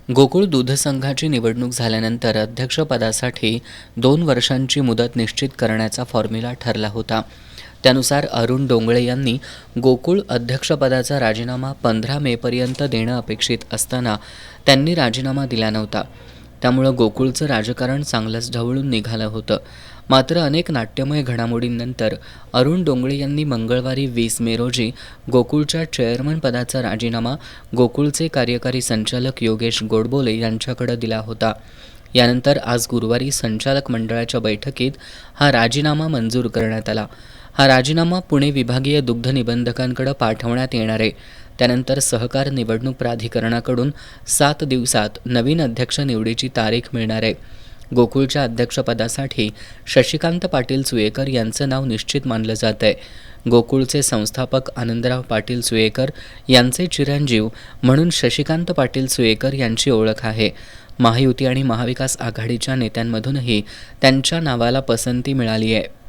गोकुळ दूध संघाची निवडणूक झाल्यानंतर अध्यक्षपदासाठी 2 वर्षांची मुदत निश्चित करण्याचा फॉर्म्युला ठरला होता. त्यानुसार अरुण डोंगळे यांनी गोकुळ अध्यक्षपदाचा राजीनामा 15 मेपर्यंत देणं अपेक्षित असताना त्यांनी राजीनामा दिला नव्हता. त्यामुळं गोकुळचं राजकारण चांगलंच ढवळून निघालं होतं. मात्र अनेक नाट्यमय घडामोडींनंतर अरुण डोंगळे यांनी मंगळवारी 20 मे रोजी गोकुळच्या चेअरमन पदाचा राजीनामा गोकुळचे कार्यकारी संचालक योगेश गोडबोले यांच्याकडे दिला होता. यानंतर आज गुरुवारी संचालक मंडळाच्या बैठकीत हा राजीनामा मंजूर करण्यात आला. हा राजीनामा पुणे विभागीय दुग्ध निबंधकांकडे पाठवण्यात येणार आहे. त्यानंतर सहकार निवडणूक प्राधिकरणाकडून 7 दिवसात नवीन अध्यक्ष निवडीची तारीख मिळणार आहे. गोकुळच्या अध्यक्षपदासाठी शशिकांत पाटील सुयेकर यांचं नाव निश्चित मानलं जात आहे. गोकुळचे संस्थापक आनंदराव पाटील सुयेकर यांचे चिरंजीव म्हणून शशिकांत पाटील सुयेकर यांची ओळख आहे. महायुती आणि महाविकास आघाडीच्या नेत्यांमधूनही त्यांच्या नावाला पसंती मिळाली आहे.